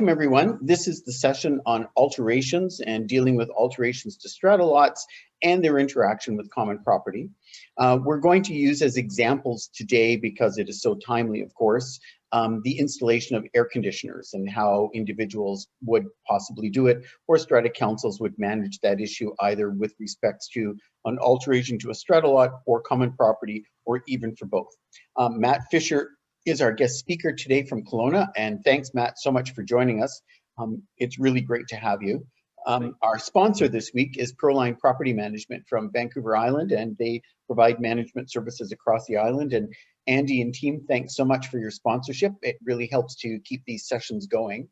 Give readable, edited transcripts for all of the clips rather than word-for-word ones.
Welcome everyone. This is the session on alterations and dealing with alterations to strata lots and their interaction with common property. We're going to use as examples today, because it is so timely, of course, the installation of air conditioners and how individuals would possibly do it, or strata councils would manage that issue either with respects to an alteration to a strata lot or common property, or even for both. Matt Fisher is our guest speaker today from Kelowna, and thanks, Matt, so much for joining us. It's really great to have you. Our sponsor this week is Proline Property Management from Vancouver Island, and they provide management services across the island. And Andy and team, thanks so much for your sponsorship. It really helps to keep these sessions going.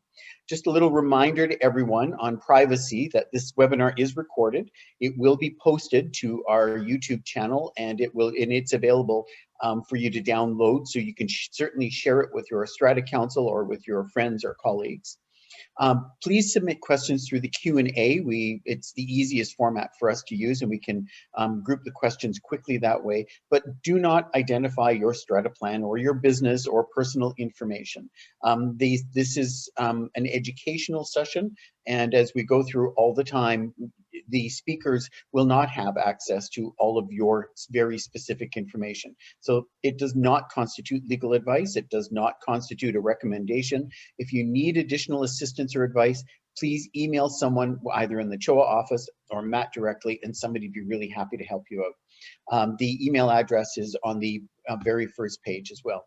Just a little reminder to everyone on privacy that this webinar is recorded. It will be posted to our YouTube channel, and it's available for you to download, so you can certainly share it with your strata council or with your friends or colleagues. Please submit questions through the Q&A. It's the easiest format for us to use, and we can group the questions quickly that way. But do not identify your strata plan or your business or personal information. This is an educational session, and as we go through all the time, the speakers will not have access to all of your very specific information. So it does not constitute legal advice. It does not constitute a recommendation. If you need additional assistance or advice, please email someone either in the CHOA office or Matt directly, and somebody would be really happy to help you out. The email address is on the very first page as well.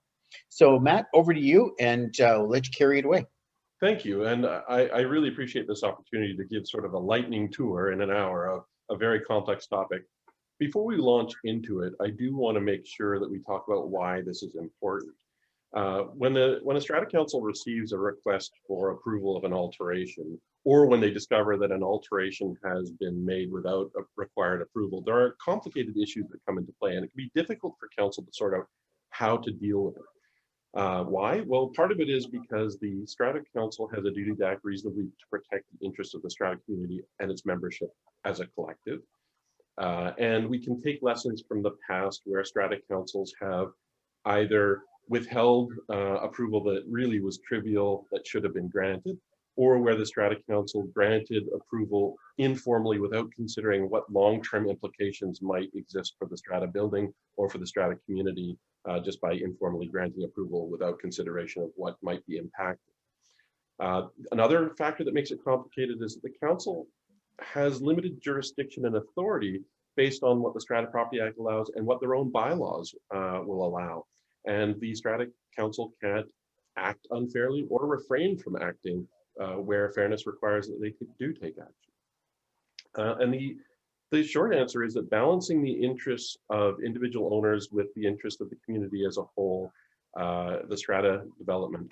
So Matt, over to you, and let you carry it away. Thank you, and I really appreciate this opportunity to give sort of a lightning tour in an hour of a very complex topic. Before we launch into it, I do want to make sure that we talk about why this is important. When a strata council receives a request for approval of an alteration, or when they discover that an alteration has been made without a required approval, there are complicated issues that come into play, and it can be difficult for council to sort out how to deal with it. Why? Well, part of it is because the Strata Council has a duty to act reasonably to protect the interests of the Strata community and its membership as a collective. And we can take lessons from the past where Strata Councils have either withheld approval that really was trivial that should have been granted, or where the Strata Council granted approval informally without considering what long-term implications might exist for the Strata building or for the Strata community, just by informally granting approval without consideration of what might be impacted. Another factor that makes it complicated is that the council has limited jurisdiction and authority based on what the Strata Property Act allows and what their own bylaws will allow. And the Strata Council can't act unfairly or refrain from acting where fairness requires that they do take action. And the short answer is that balancing the interests of individual owners with the interest of the community as a whole, the strata development,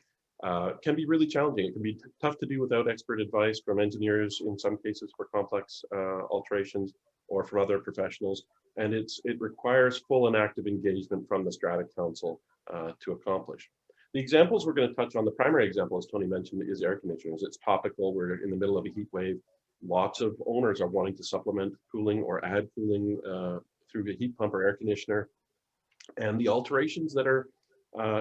can be really challenging. It can be tough to do without expert advice from engineers, in some cases for complex alterations, or from other professionals. And it requires full and active engagement from the Strata Council to accomplish. The examples we're going to touch on, the primary example, as Tony mentioned, is air conditioners. It's topical. We're in the middle of a heat wave. Lots of owners are wanting to supplement cooling or add cooling through a heat pump or air conditioner. And the alterations that are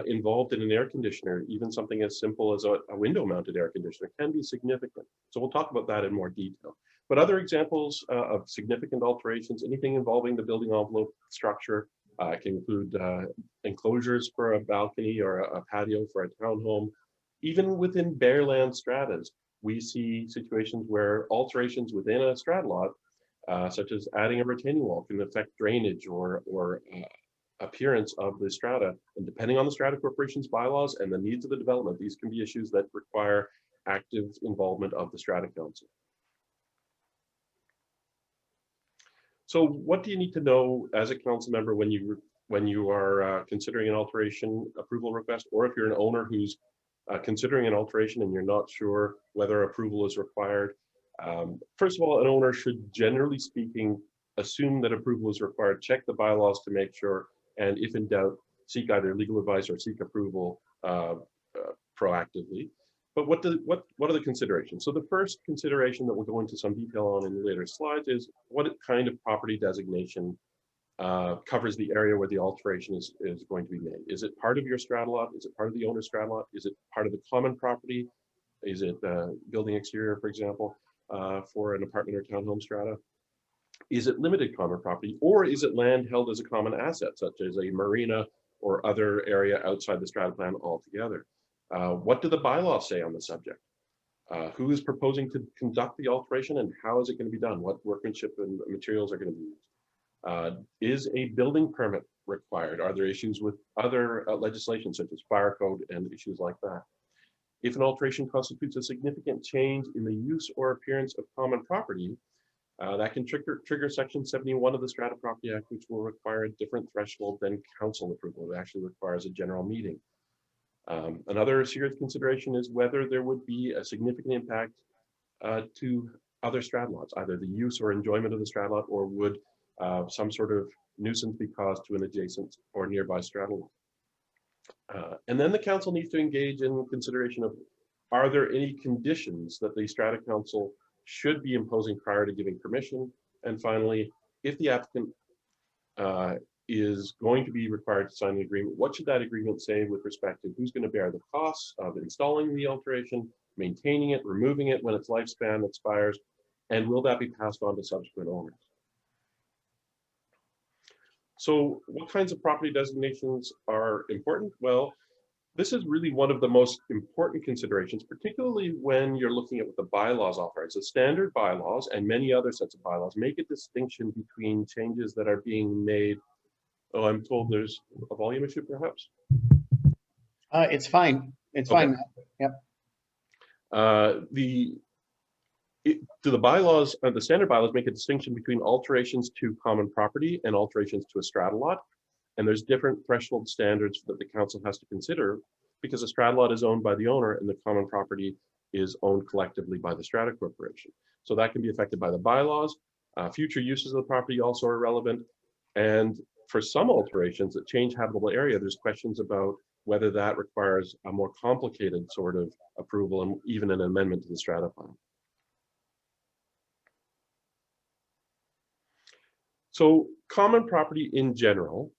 involved in an air conditioner, even something as simple as a window-mounted air conditioner, can be significant. So we'll talk about that in more detail. But other examples of significant alterations, anything involving the building envelope structure, can include enclosures for a balcony or a patio for a townhome. Even within bare land stratas, we see situations where alterations within a strata lot, such as adding a retaining wall, can affect drainage or appearance of the strata. And depending on the strata corporation's bylaws and the needs of the development, these can be issues that require active involvement of the strata council. So what do you need to know as a council member when you are considering an alteration approval request, or if you're an owner who's considering an alteration and you're not sure whether approval is required? First of all, an owner should, generally speaking, assume that approval is required, check the bylaws to make sure, and if in doubt, seek either legal advice or seek approval proactively. But what are the considerations? So the first consideration that we'll go into some detail on in the later slides is what kind of property designation covers the area where the alteration is going to be made. Is it part of your strata lot? Is it part of the owner's strata lot? Is it part of the common property? Is it building exterior, for example, for an apartment or townhome strata? Is it limited common property, or is it land held as a common asset, such as a marina or other area outside the strata plan altogether? What do the bylaws say on the subject? Who is proposing to conduct the alteration, and how is it going to be done? What workmanship and materials are going to be used? Is a building permit required? Are there issues with other legislation, such as fire code and issues like that? If an alteration constitutes a significant change in the use or appearance of common property, that can trigger Section 71 of the Strata Property Act, which will require a different threshold than council approval. It actually requires a general meeting. Another serious consideration is whether there would be a significant impact to other strata lots, either the use or enjoyment of the strata lot, or would some sort of nuisance be caused to an adjacent or nearby strata lot. And then the council needs to engage in consideration of, are there any conditions that the strata council should be imposing prior to giving permission? And finally, if the applicant is going to be required to sign an agreement, what should that agreement say with respect to who's going to bear the costs of installing the alteration, maintaining it, removing it when its lifespan expires, and will that be passed on to subsequent owners? So what kinds of property designations are important? Well, this is really one of the most important considerations, particularly when you're looking at what the bylaws authorize. The standard bylaws and many other sets of bylaws make a distinction between changes that are being made. Oh, I'm told there's a volume issue, perhaps? It's fine. It's Okay. fine. Yep. The bylaws, the standard bylaws make a distinction between alterations to common property and alterations to a strata lot. And there's different threshold standards that the council has to consider, because a strata lot is owned by the owner and the common property is owned collectively by the strata corporation. So that can be affected by the bylaws. Future uses of the property also are relevant. And for some alterations that change habitable area, there's questions about whether that requires a more complicated sort of approval and even an amendment to the strata plan. So common property in general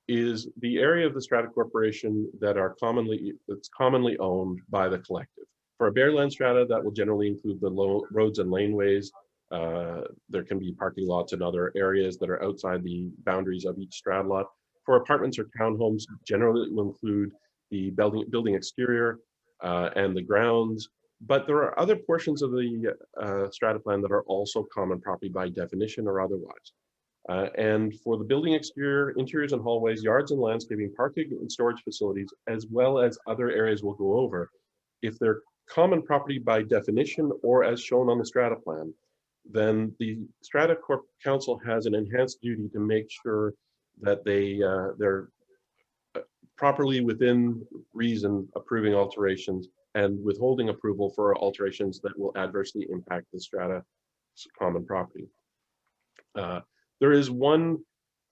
is the area of the strata corporation that's commonly owned by the collective. For a bare land strata, that will generally include the roads and laneways. There can be parking lots and other areas that are outside the boundaries of each strata lot. For apartments or townhomes, generally it will include the building exterior and the grounds. But there are other portions of the strata plan that are also common property by definition or otherwise. And for the building exterior, interiors and hallways, yards and landscaping, parking and storage facilities, as well as other areas we'll go over, if they're common property by definition or as shown on the strata plan, then the Strata Corp Council has an enhanced duty to make sure that they're properly within reason approving alterations and withholding approval for alterations that will adversely impact the strata common property. There is one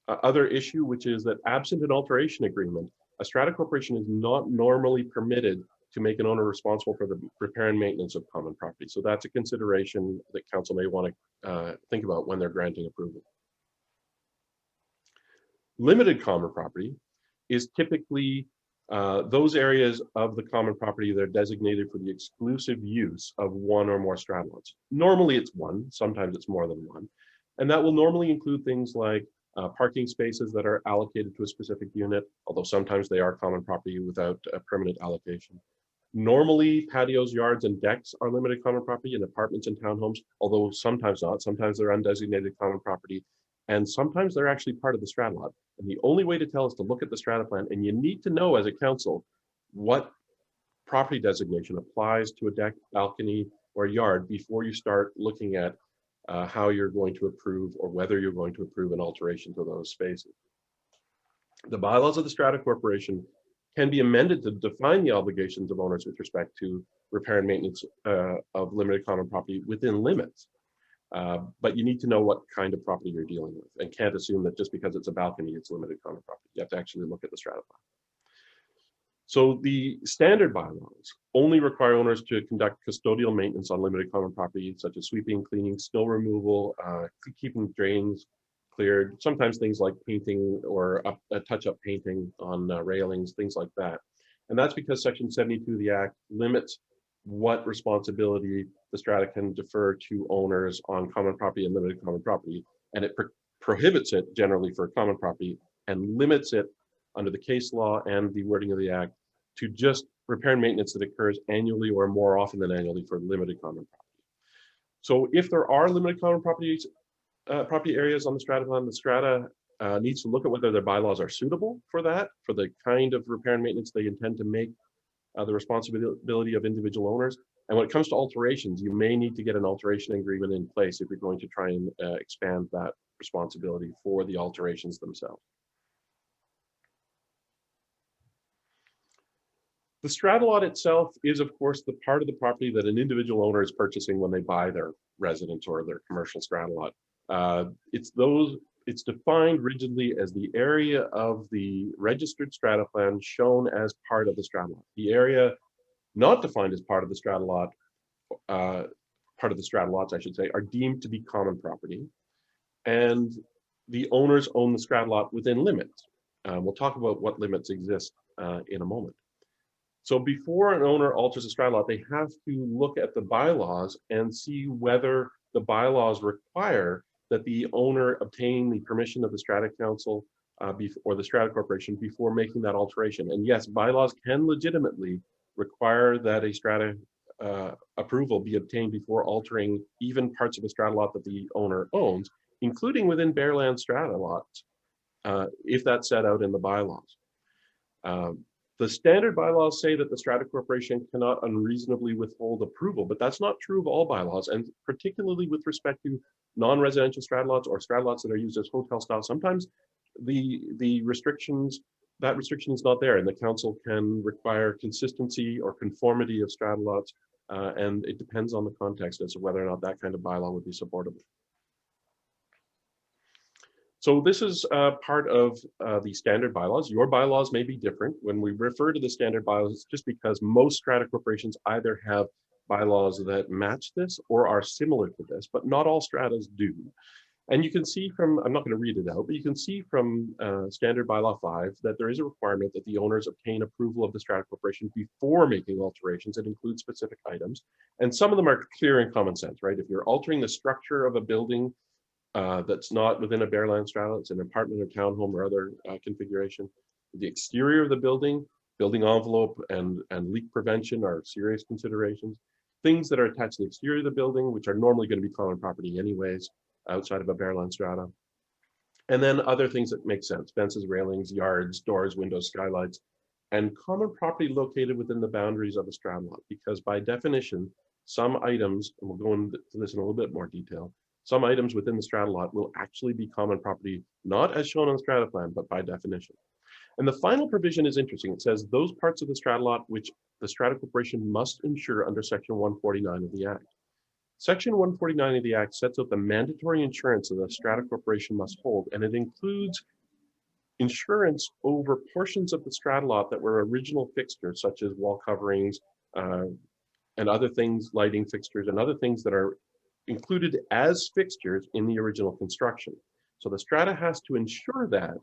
other issue, which is that absent an alteration agreement, a strata corporation is not normally permitted to make an owner responsible for the repair and maintenance of common property. So that's a consideration that council may want to think about when they're granting approval. Limited common property is typically those areas of the common property that are designated for the exclusive use of one or more strata lots. Normally it's one, sometimes it's more than one. And that will normally include things like parking spaces that are allocated to a specific unit, although sometimes they are common property without a permanent allocation. Normally, patios, yards, and decks are limited common property in apartments and townhomes, although sometimes not. Sometimes they're undesignated common property, and sometimes they're actually part of the strata lot. And the only way to tell is to look at the strata plan, and you need to know as a council what property designation applies to a deck, balcony, or yard before you start looking at how you're going to approve or whether you're going to approve an alteration to those spaces. The bylaws of the Strata Corporation can be amended to define the obligations of owners with respect to repair and maintenance of limited common property within limits. But you need to know what kind of property you're dealing with and can't assume that just because it's a balcony, it's limited common property. You have to actually look at the strata plan. So the standard bylaws only require owners to conduct custodial maintenance on limited common property, such as sweeping, cleaning, snow removal, keeping drains cleared, sometimes things like painting or a touch-up painting on railings, things like that. And that's because Section 72 of the Act limits what responsibility the strata can defer to owners on common property and limited common property, and it prohibits it generally for common property and limits it under the case law and the wording of the act to just repair and maintenance that occurs annually or more often than annually for limited common property. So if there are limited common properties, property areas on the strata plan, the strata needs to look at whether their bylaws are suitable for that, for the kind of repair and maintenance they intend to make the responsibility of individual owners. And when it comes to alterations, you may need to get an alteration agreement in place if you're going to try and expand that responsibility for the alterations themselves. The strata lot itself is, of course, the part of the property that an individual owner is purchasing when they buy their residence or their commercial strata lot. It's defined rigidly as the area of the registered strata plan shown as part of the strata lot. The area not defined as part of the strata lot, part of the strata lots, I should say, are deemed to be common property, and the owners own the strata lot within limits. We'll talk about what limits exist in a moment. So before an owner alters a strata lot, they have to look at the bylaws and see whether the bylaws require that the owner obtain the permission of the strata council or the strata corporation before making that alteration. And yes, bylaws can legitimately require that a strata approval be obtained before altering even parts of a strata lot that the owner owns, including within bare land strata lots, if that's set out in the bylaws. The standard bylaws say that the strata corporation cannot unreasonably withhold approval, but that's not true of all bylaws, and particularly with respect to non-residential strata lots or strata lots that are used as hotel style. Sometimes the restrictions, that restriction is not there, and the council can require consistency or conformity of strata lots, and it depends on the context as to whether or not that kind of bylaw would be supportable. So this is part of the standard bylaws. Your bylaws may be different. When we refer to the standard bylaws, it's just because most strata corporations either have bylaws that match this or are similar to this, but not all stratas do. And you can see from, I'm not going to read it out, but you can see from standard bylaw 5 that there is a requirement that the owners obtain approval of the strata corporation before making alterations that include specific items. And some of them are clear and common sense, right? If you're altering the structure of a building, that's not within a bare land strata, it's an apartment or townhome or other configuration. The exterior of the building envelope, and leak prevention are serious considerations. Things that are attached to the exterior of the building, which are normally going to be common property anyways, outside of a bare land strata. And then other things that make sense, fences, railings, yards, doors, windows, skylights, and common property located within the boundaries of a strata lot, because by definition, some items, and we'll go into this in a little bit more detail, some items within the strata lot will actually be common property, not as shown on the strata plan, but by definition. And the final provision is interesting. It says those parts of the strata lot which the strata corporation must insure under section 149 of the Act. Section 149 of the Act sets out the mandatory insurance that the strata corporation must hold, and it includes insurance over portions of the strata lot that were original fixtures, such as wall coverings and other things, lighting fixtures and other things that are included as fixtures in the original construction. So the strata has to ensure that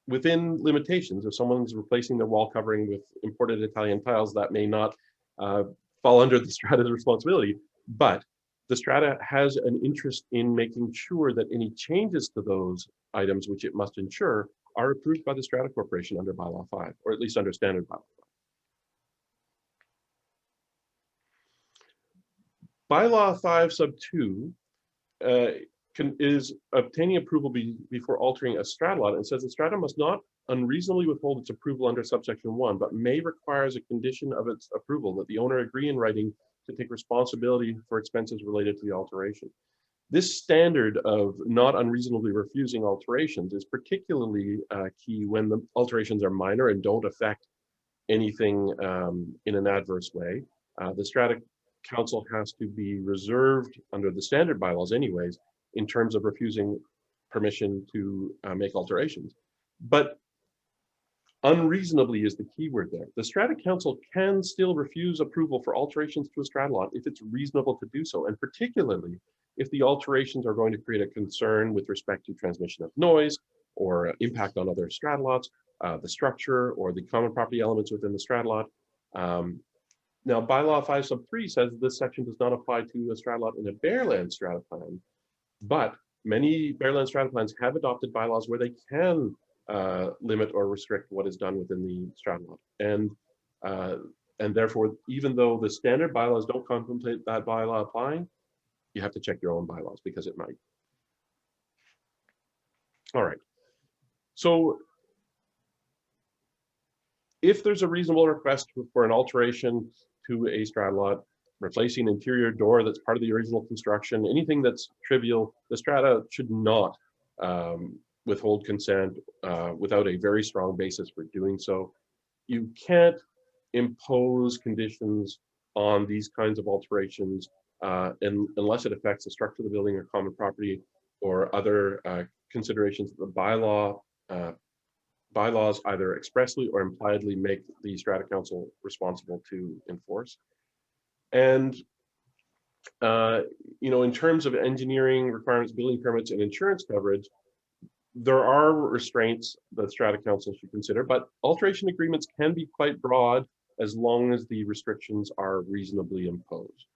within limitations. If someone's replacing their wall covering with imported Italian tiles, that may not fall under the strata's responsibility, but the strata has an interest in making sure that any changes to those items which it must insure are approved by the strata corporation under bylaw 5, or at least under standard bylaw 5. Bylaw 5 sub 2 is obtaining approval before altering a strata lot, and says the strata must not unreasonably withhold its approval under subsection 1, but may require as a condition of its approval that the owner agree in writing to take responsibility for expenses related to the alteration. This standard of not unreasonably refusing alterations is particularly key when the alterations are minor and don't affect anything in an adverse way. The strata council has to be reserved under the standard bylaws anyways in terms of refusing permission to make alterations. But unreasonably is the key word there. The strata council can still refuse approval for alterations to a strata lot if it's reasonable to do so, and particularly if the alterations are going to create a concern with respect to transmission of noise or impact on other strata lots, the structure or the common property elements within the strata lot, Now, bylaw 5 sub 3 says this section does not apply to a strata lot in a Bearland strata plan, but many Bearland strata plans have adopted bylaws where they can limit or restrict what is done within the strata lot. And therefore, even though the standard bylaws don't contemplate that bylaw applying, you have to check your own bylaws because it might. All right. So if there's a reasonable request for an alteration to a strata lot, replacing an interior door that's part of the original construction, anything that's trivial, the strata should not withhold consent without a very strong basis for doing so. You can't impose conditions on these kinds of alterations unless it affects the structure of the building or common property or other considerations that the bylaws either expressly or impliedly make the strata council responsible to enforce. And in terms of engineering requirements, building permits, and insurance coverage, there are restraints that strata council should consider, but alteration agreements can be quite broad as long as the restrictions are reasonably imposed.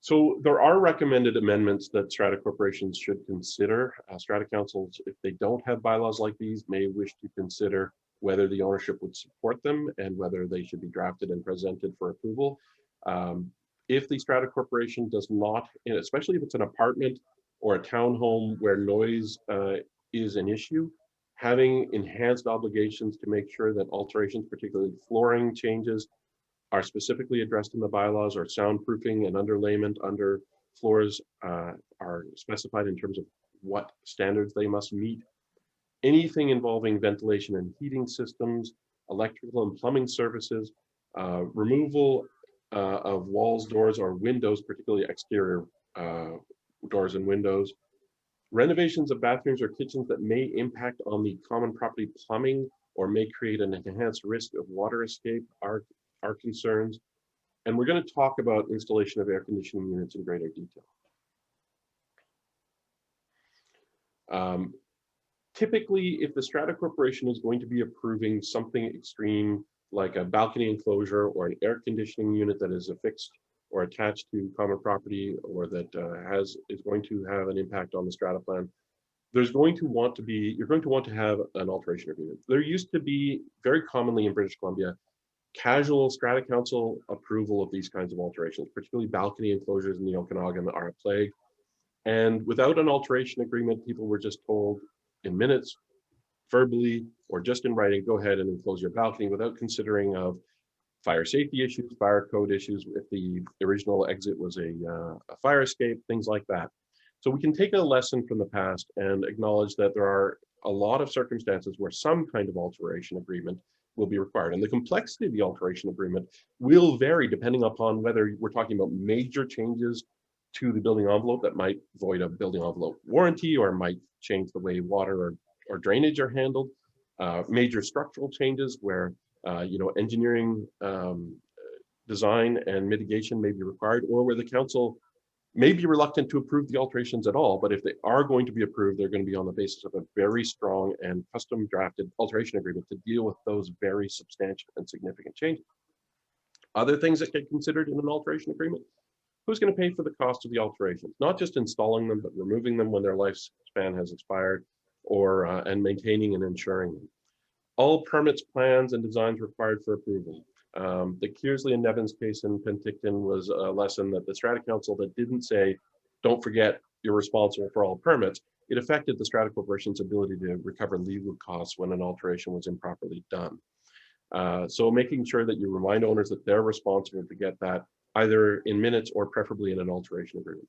So there are recommended amendments that strata corporations should consider. Strata councils, if they don't have bylaws like these, may wish to consider whether the ownership would support them and whether they should be drafted and presented for approval. If the strata corporation does not, especially if it's an apartment or a townhome where noise is an issue, having enhanced obligations to make sure that alterations, particularly flooring changes, are specifically addressed in the bylaws, or soundproofing and underlayment under floors are specified in terms of what standards they must meet. Anything involving ventilation and heating systems, electrical and plumbing services, removal of walls, doors, or windows, particularly exterior doors and windows, renovations of bathrooms or kitchens that may impact on the common property plumbing or may create an enhanced risk of water escape are concerns. And we're going to talk about installation of air conditioning units in greater detail. Typically, if the strata corporation is going to be approving something extreme like a balcony enclosure or an air conditioning unit that is affixed or attached to common property, or that is going to have an impact on the strata plan, you're going to want to have an alteration agreement. There used to be, very commonly in British Columbia, casual strata council approval of these kinds of alterations, particularly balcony enclosures in the Okanagan are a plague. And without an alteration agreement, people were just told in minutes, verbally, or just in writing, go ahead and enclose your balcony without considering of fire safety issues, fire code issues, if the original exit was a fire escape, things like that. So we can take a lesson from the past and acknowledge that there are a lot of circumstances where some kind of alteration agreement will be required. And the complexity of the alteration agreement will vary depending upon whether we're talking about major changes to the building envelope that might void a building envelope warranty or might change the way water or drainage are handled, major structural changes where engineering design and mitigation may be required, or where the council may be reluctant to approve the alterations at all, but if they are going to be approved, they're going to be on the basis of a very strong and custom drafted alteration agreement to deal with those very substantial and significant changes. Other things that get considered in an alteration agreement: who's going to pay for the cost of the alterations? Not just installing them, but removing them when their lifespan has expired, or and maintaining and insuring them. All permits, plans, and designs required for approval. The Kearsley and Nevins case in Penticton was a lesson that the Strata Council that didn't say, don't forget you're responsible for all permits, it affected the Strata Corporation's ability to recover legal costs when an alteration was improperly done. So making sure that you remind owners that they're responsible to get that either in minutes or preferably in an alteration agreement.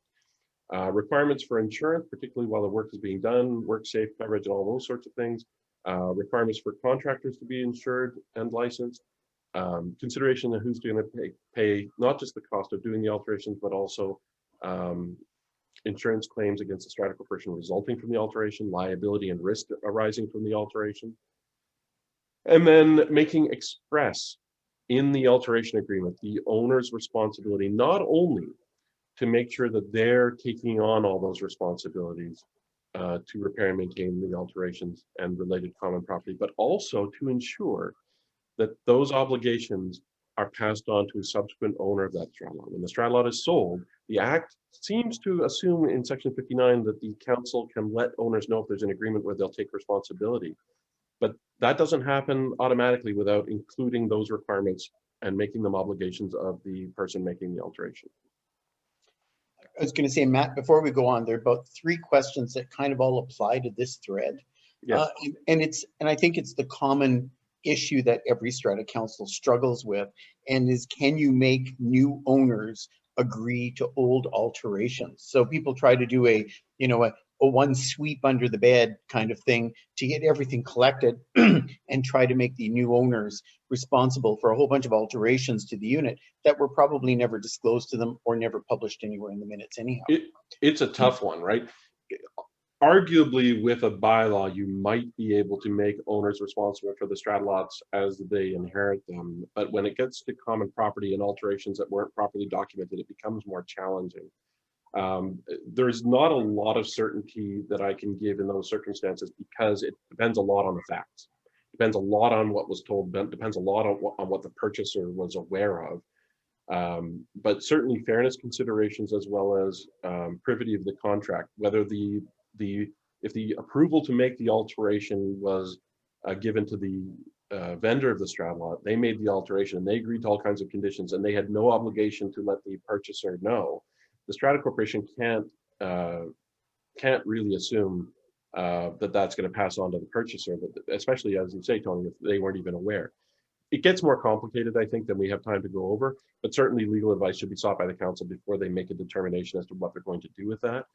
Requirements for insurance, particularly while the work is being done, work safe coverage, and all those sorts of things. Requirements for contractors to be insured and licensed. Consideration of who's going to pay not just the cost of doing the alterations, but also insurance claims against the Strata Corporation resulting from the alteration, liability and risk arising from the alteration. And then making express in the alteration agreement the owner's responsibility not only to make sure that they're taking on all those responsibilities to repair and maintain the alterations and related common property, but also to ensure that those obligations are passed on to a subsequent owner of that strata lot. When the strata lot is sold, the Act seems to assume in Section 59 that the council can let owners know if there's an agreement where they'll take responsibility. But that doesn't happen automatically without including those requirements and making them obligations of the person making the alteration. I was going to say, Matt, before we go on, there are about 3 questions that kind of all apply to this thread. Yes. And I think it's the common issue that every strata council struggles with, and is, can you make new owners agree to old alterations? So people try to do a one sweep under the bed kind of thing to get everything collected and try to make the new owners responsible for a whole bunch of alterations to the unit that were probably never disclosed to them or never published anywhere in the minutes anyhow. It's a tough one, right? Arguably, with a bylaw, you might be able to make owners responsible for the strata lots as they inherit them. But when it gets to common property and alterations that weren't properly documented, it becomes more challenging. There's not a lot of certainty that I can give in those circumstances because it depends a lot on the facts. Depends a lot on what was told, depends a lot on what the purchaser was aware of. But certainly fairness considerations as well as privity of the contract, whether if the approval to make the alteration was given to the vendor of the strata lot, they made the alteration and they agreed to all kinds of conditions and they had no obligation to let the purchaser know. The strata corporation can't really assume that that's going to pass on to the purchaser, but especially as you say, Tony, if they weren't even aware. It gets more complicated, I think, than we have time to go over, but certainly legal advice should be sought by the council before they make a determination as to what they're going to do with that.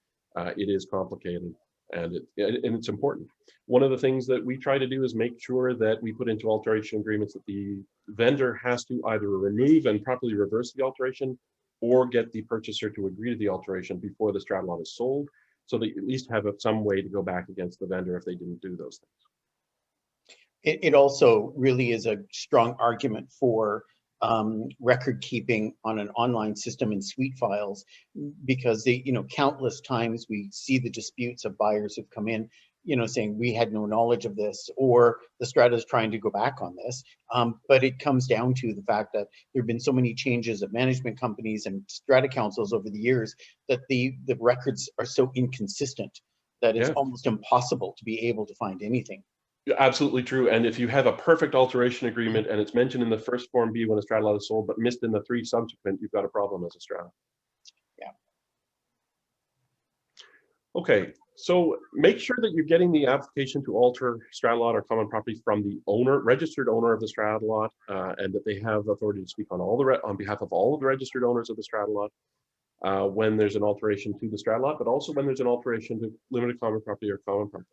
It is complicated and it's important. One of the things that we try to do is make sure that we put into alteration agreements that the vendor has to either remove and properly reverse the alteration or get the purchaser to agree to the alteration before the strata lot is sold, so that you at least have some way to go back against the vendor if they didn't do those things. It also really is a strong argument for record keeping on an online system in suite files, because countless times we see the disputes of buyers who've come in, saying we had no knowledge of this, or the strata is trying to go back on this. But it comes down to the fact that there have been so many changes of management companies and strata councils over the years that the records are so inconsistent that it's almost impossible to be able to find anything. Absolutely true. And if you have a perfect alteration agreement and it's mentioned in the first Form B when a strata lot is sold, but missed in the 3 subsequent, you've got a problem as a strata. Yeah. Okay, so make sure that you're getting the application to alter strata lot or common property from the owner, registered owner of the strata lot, and that they have authority to speak on behalf of all of the registered owners of the strata lot when there's an alteration to the strata lot, but also when there's an alteration to limited common property or common property.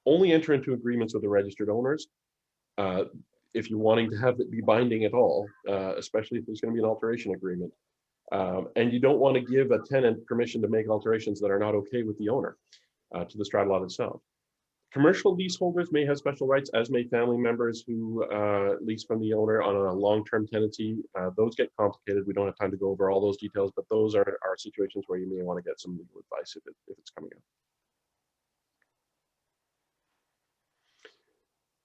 Only enter into agreements with the registered owners if you're wanting to have it be binding at all, especially if there's going to be an alteration agreement. And you don't want to give a tenant permission to make alterations that are not okay with the owner to the strata lot itself. Commercial leaseholders may have special rights, as may family members who lease from the owner on a long-term tenancy. Those get complicated. We don't have time to go over all those details, but those are situations where you may want to get some legal advice if it's coming up.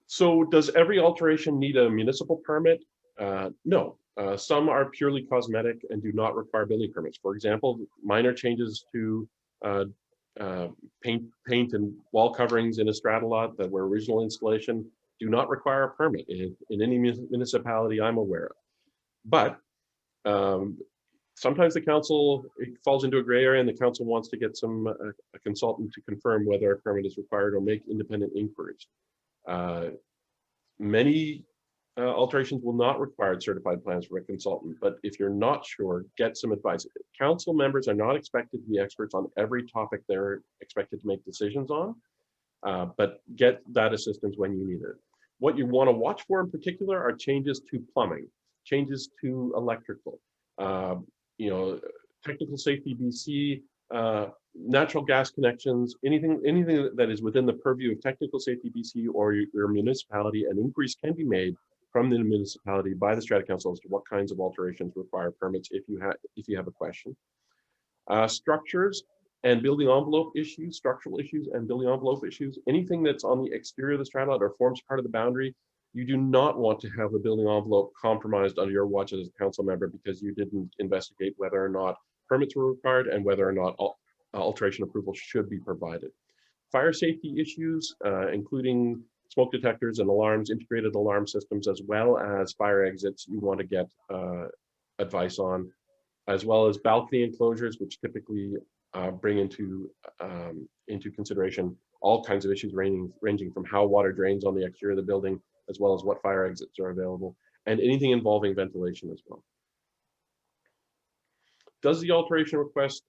So does every alteration need a municipal permit? No. Some are purely cosmetic and do not require building permits. For example, minor changes to paint and wall coverings in a strata lot that were original installation do not require a permit in any municipality I'm aware of. But sometimes the council, it falls into a gray area and the council wants to get a consultant to confirm whether a permit is required or make independent inquiries. Many alterations will not require certified plans from a consultant, but if you're not sure, get some advice. Council members are not expected to be experts on every topic they're expected to make decisions on, but get that assistance when you need it. What you want to watch for in particular are changes to plumbing, changes to electrical, technical safety BC, natural gas connections, anything that is within the purview of technical safety BC or your municipality. An inquiries can be made from the municipality by the strata council as to what kinds of alterations require permits if you have a question. Structures and building envelope issues, structural issues and building envelope issues, anything that's on the exterior of the strata lot or forms part of the boundary, You do not want to have the building envelope compromised under your watch as a council member because you didn't investigate whether or not permits were required and whether or not alteration approval should be provided. Fire safety issues, including smoke detectors and alarms, integrated alarm systems, as well as fire exits, you want to get advice on, as well as balcony enclosures, which typically bring into consideration all kinds of issues ranging from how water drains on the exterior of the building, as well as what fire exits are available, and anything involving ventilation as well. Does the alteration request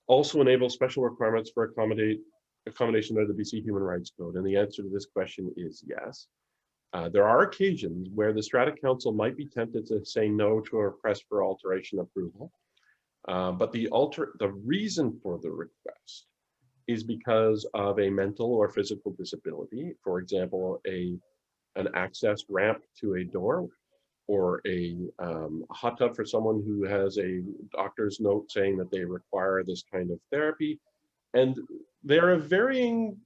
also enable special requirements for accommodation under the BC Human Rights Code? And the answer to this question is yes. There are occasions where the Strata Council might be tempted to say no to a request for alteration approval, but the reason for the request is because of a mental or physical disability. For example, an access ramp to a door, or a hot tub for someone who has a doctor's note saying that they require this kind of therapy. And there are varying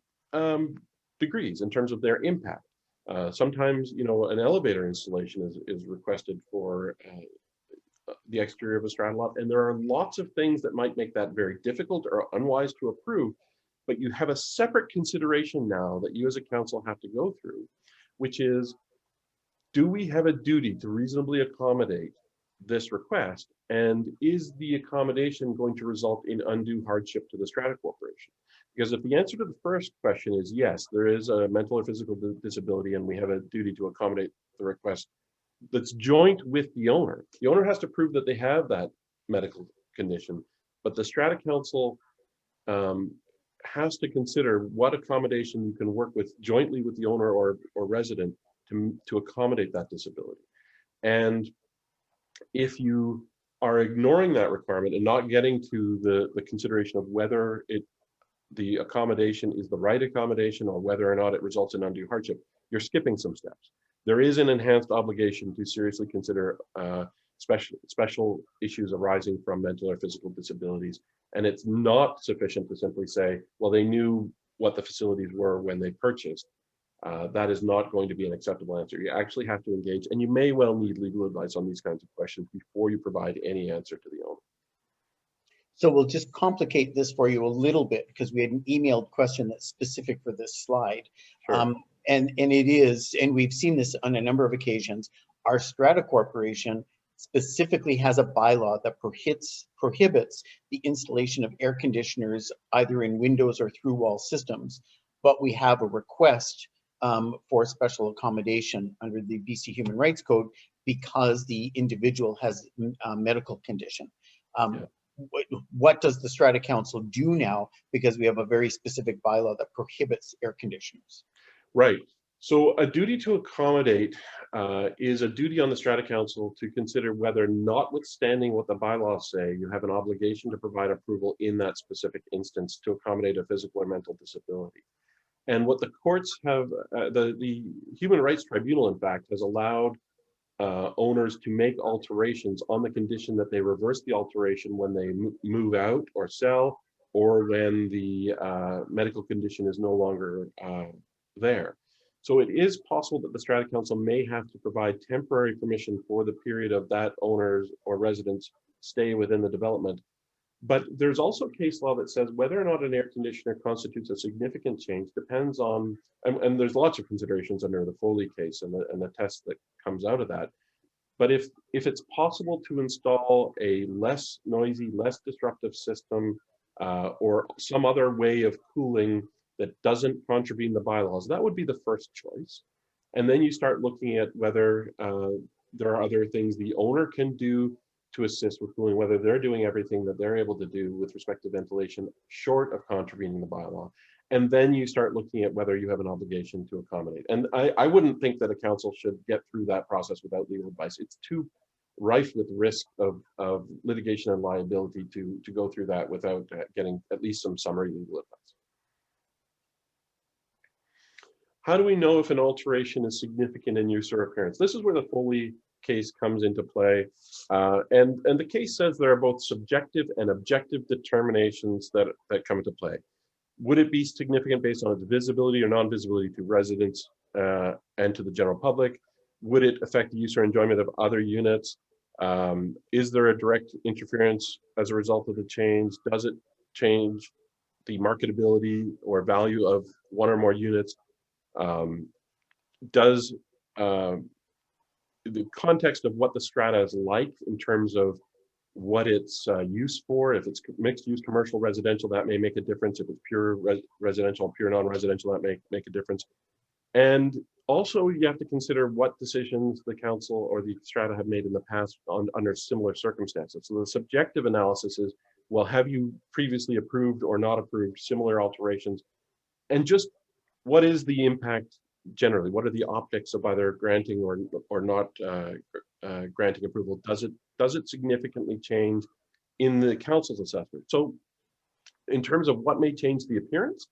degrees in terms of their impact. Sometimes, an elevator installation is requested for the exterior of a strata lot, and there are lots of things that might make that very difficult or unwise to approve, but you have a separate consideration now that you as a council have to go through, which is, do we have a duty to reasonably accommodate this request? And is the accommodation going to result in undue hardship to the Strata Corporation? Because if the answer to the first question is yes, there is a mental or physical disability and we have a duty to accommodate the request that's joint with the owner has to prove that they have that medical condition, but the Strata Council has to consider what accommodation you can work with jointly with the owner or resident to accommodate that disability. And if you are ignoring that requirement and not getting to the consideration of whether the accommodation is the right accommodation or whether or not it results in undue hardship, you're skipping some steps. There is an enhanced obligation to seriously consider special issues arising from mental or physical disabilities. And it's not sufficient to simply say, well, they knew what the facilities were when they purchased. That is not going to be an acceptable answer. You actually have to engage, and you may well need legal advice on these kinds of questions before you provide any answer to the owner. So we'll just complicate this for you a little bit because we had an emailed question that's specific for this slide. Sure. And it is, and we've seen this on a number of occasions, our Strata Corporation specifically has a bylaw that prohibits the installation of air conditioners either in windows or through wall systems, but we have a request for special accommodation under the BC Human Rights Code because the individual has a medical condition. What does the Strata Council do now? Because we have a very specific bylaw that prohibits air conditioners. Right. So a duty to accommodate is a duty on the Strata Council to consider whether, notwithstanding what the bylaws say, you have an obligation to provide approval in that specific instance to accommodate a physical or mental disability. And what the courts have, the Human Rights Tribunal, in fact, has allowed owners to make alterations on the condition that they reverse the alteration when they move out or sell, or when the medical condition is no longer there. So it is possible that the Strata Council may have to provide temporary permission for the period of that owner's or resident's stay within the development. But there's also case law that says whether or not an air conditioner constitutes a significant change depends on, and there's lots of considerations under the Foley case and the test that comes out of that. But if it's possible to install a less noisy, less disruptive system or some other way of cooling that doesn't contravene the bylaws, that would be the first choice. And then you start looking at whether there are other things the owner can do to assist with cooling, whether they're doing everything that they're able to do with respect to ventilation short of contravening the bylaw. And then you start looking at whether you have an obligation to accommodate. And I wouldn't think that a council should get through that process without legal advice. It's too rife with risk of litigation and liability to go through that without getting at least some summary legal advice. How do we know if an alteration is significant in use or appearance? This is where the Foley case comes into play. And the case says there are both subjective and objective determinations that come into play. Would it be significant based on its visibility or non-visibility to residents and to the general public? Would it affect the use or enjoyment of other units? Is there a direct interference as a result of the change? Does it change the marketability or value of one or more units? Does the context of what the strata is like in terms of what it's used for, if it's mixed use commercial residential, that may make a difference. If it's pure residential, pure non-residential, that may make a difference. And also you have to consider what decisions the council or the strata have made in the past under similar circumstances. So the subjective analysis is, well, have you previously approved or not approved similar alterations? And just what is the impact generally? What are the optics of either granting or not granting approval? Does it significantly change in the council's assessment? So in terms of what may change the appearance,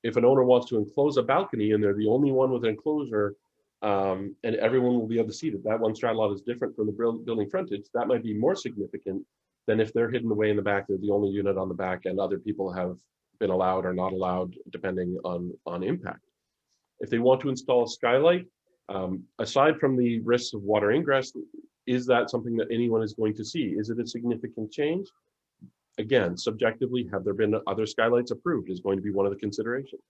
if an owner wants to enclose a balcony and they're the only one with an enclosure, and everyone will be able to see that that one strata lot is different from the building frontage, that might be more significant than if they're hidden away in the back, they're the only unit on the back, and other people have been allowed or not allowed, depending on impact. If they want to install a skylight, aside from the risks of water ingress, is that something that anyone is going to see? Is it a significant change? Again, subjectively, have there been other skylights approved is going to be one of the considerations.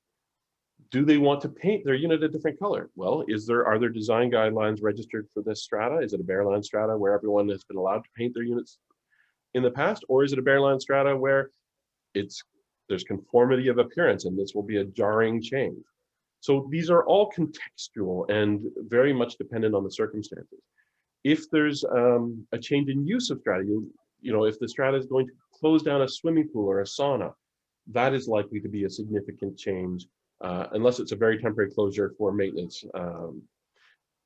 Do they want to paint their unit a different color? Well, are there design guidelines registered for this strata? Is it a Bearland strata where everyone has been allowed to paint their units in the past? Or is it a Bearland strata where there's conformity of appearance and this will be a jarring change? So these are all contextual and very much dependent on the circumstances. If there's a change in use of strata, if the strata is going to close down a swimming pool or a sauna, that is likely to be a significant change, unless it's a very temporary closure for maintenance.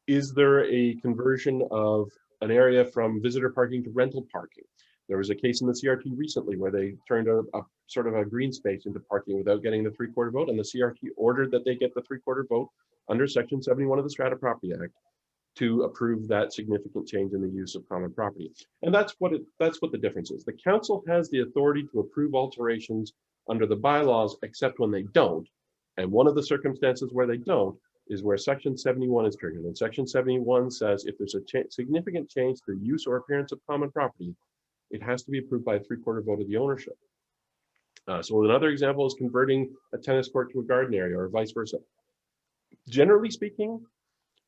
Is there a conversion of an area from visitor parking to rental parking? There was a case in the CRT recently where they turned a sort of a green space into parking without getting the 3/4 vote, and the CRT ordered that they get the 3/4 vote under Section 71 of the Strata Property Act to approve that significant change in the use of common property. And that's what the difference is. The council has the authority to approve alterations under the bylaws, except when they don't. And one of the circumstances where they don't is where Section 71 is triggered. And Section 71 says if there's a significant change to the use or appearance of common property, it has to be approved by a 3/4 vote of the ownership. So another example is converting a tennis court to a garden area or vice versa. Generally speaking,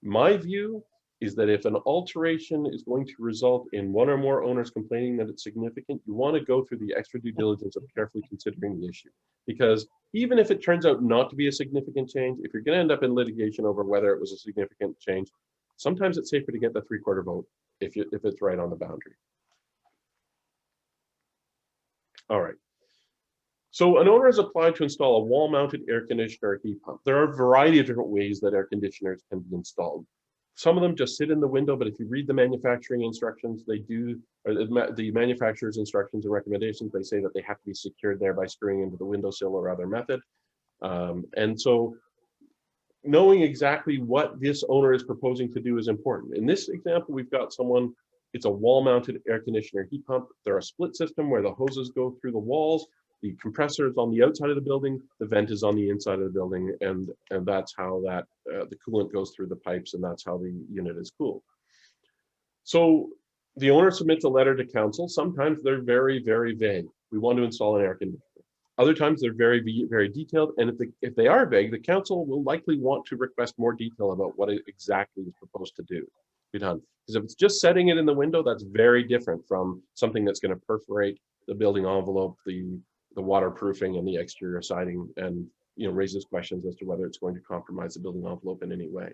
my view is that if an alteration is going to result in one or more owners complaining that it's significant, you want to go through the extra due diligence of carefully considering the issue. Because even if it turns out not to be a significant change, if you're going to end up in litigation over whether it was a significant change, sometimes it's safer to get the 3/4 vote if it's right on the boundary. All right. So an owner has applied to install a wall-mounted air conditioner or heat pump. There are a variety of different ways that air conditioners can be installed. Some of them just sit in the window, but if you read the manufacturing instructions, or the manufacturer's instructions and recommendations, they say that they have to be secured there by screwing into the windowsill or other method. And so knowing exactly what this owner is proposing to do is important. In this example, we've got it's a wall-mounted air conditioner heat pump. They're a split system where the hoses go through the walls. The compressor is on the outside of the building, the vent is on the inside of the building, and that's how the coolant goes through the pipes, and that's how the unit is cooled. So the owner submits a letter to council. Sometimes they're very, very vague. We want to install an air conditioner. Other times they're very, very detailed, and if they are vague, the council will likely want to request more detail about what it exactly is proposed to be done. Because if it's just setting it in the window, that's very different from something that's going to perforate the building envelope, the waterproofing and the exterior siding, and raises questions as to whether it's going to compromise the building envelope in any way.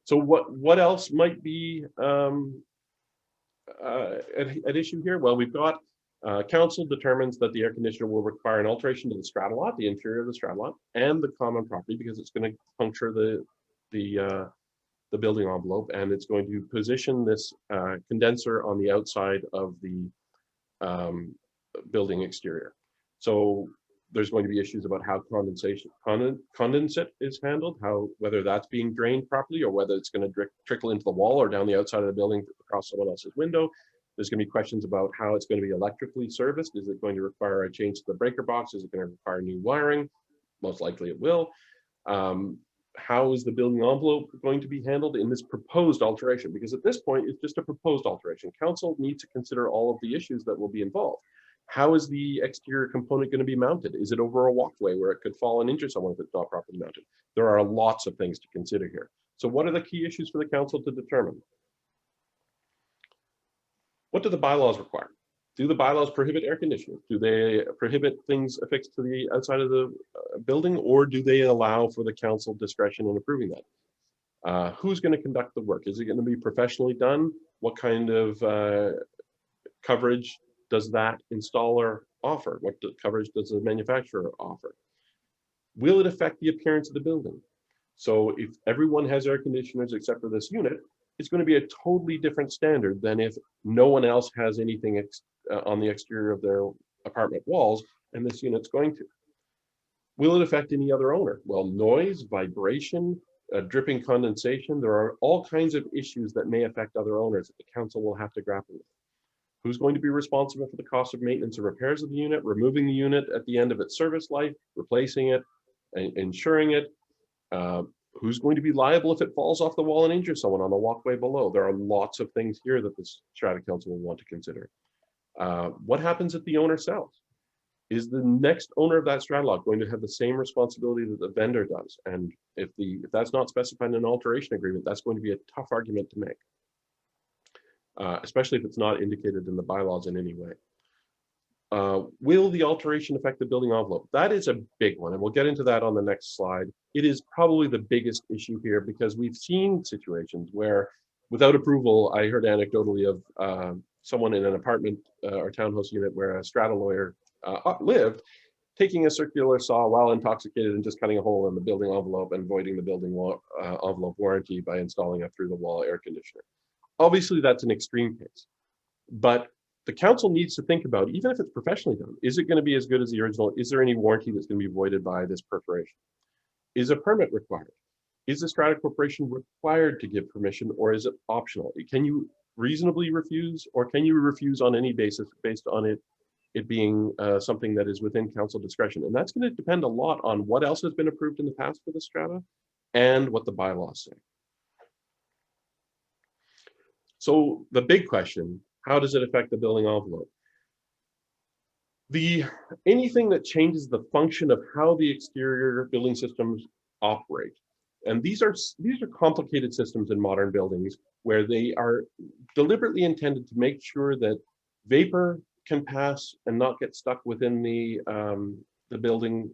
So what else might be at issue here? Well, we've got council determines that the air conditioner will require an alteration to the strata lot, the interior of the strata lot, and the common property, because it's going to puncture the building envelope, and it's going to position this condenser on the outside of the building exterior. So there's going to be issues about how condensate is handled, whether that's being drained properly or whether it's going to trickle into the wall or down the outside of the building across someone else's window. There's going to be questions about how it's going to be electrically serviced. Is it going to require a change to the breaker box? Is it going to require new wiring? Most likely it will. how is the building envelope going to be handled in this proposed alteration? Because at this point, it's just a proposed alteration. Council needs to consider all of the issues that will be involved. How is the exterior component going to be mounted? Is it over a walkway where it could fall and injure someone if it's not properly mounted? There are lots of things to consider here. So what are the key issues for the council to determine? What do the bylaws require? Do the bylaws prohibit air conditioning? Do they prohibit things affixed to the outside of the building, or do they allow for the council discretion in approving that? Who's going to conduct the work? Is it going to be professionally done? What kind of coverage does that installer offer? What coverage does the manufacturer offer? Will it affect the appearance of the building? So if everyone has air conditioners except for this unit, it's going to be a totally different standard than if no one else has anything on the exterior of their apartment walls and this unit's going to. Will it affect any other owner? Well, noise, vibration, dripping condensation, there are all kinds of issues that may affect other owners that the council will have to grapple with. Who's going to be responsible for the cost of maintenance and repairs of the unit, removing the unit at the end of its service life, replacing it, insuring it? Who's going to be liable if it falls off the wall and injures someone on the walkway below? There are lots of things here that the Strata Council will want to consider. What happens if the owner sells? Is the next owner of that strata lot going to have the same responsibility that the vendor does? And if that's not specified in an alteration agreement, that's going to be a tough argument to make, especially if it's not indicated in the bylaws in any way. Will the alteration affect the building envelope? That is a big one, and we'll get into that on the next slide. It is probably the biggest issue here because we've seen situations where, without approval, I heard anecdotally of someone in an apartment or townhouse unit where a strata lawyer lived, taking a circular saw while intoxicated and just cutting a hole in the building envelope and voiding the building envelope warranty by installing a through-the-wall air conditioner. Obviously, that's an extreme case, but the council needs to think about, even if it's professionally done, is it going to be as good as the original? Is there any warranty that's going to be voided by this perforation? Is a permit required? Is the Strata Corporation required to give permission, or is it optional? Can you reasonably refuse, or can you refuse on any basis based on it being something that is within council discretion? And that's going to depend a lot on what else has been approved in the past for the strata and what the bylaws say. So the big question, how does it affect the building envelope? Anything that changes the function of how the exterior building systems operate. And these are complicated systems in modern buildings where they are deliberately intended to make sure that vapor can pass and not get stuck within the building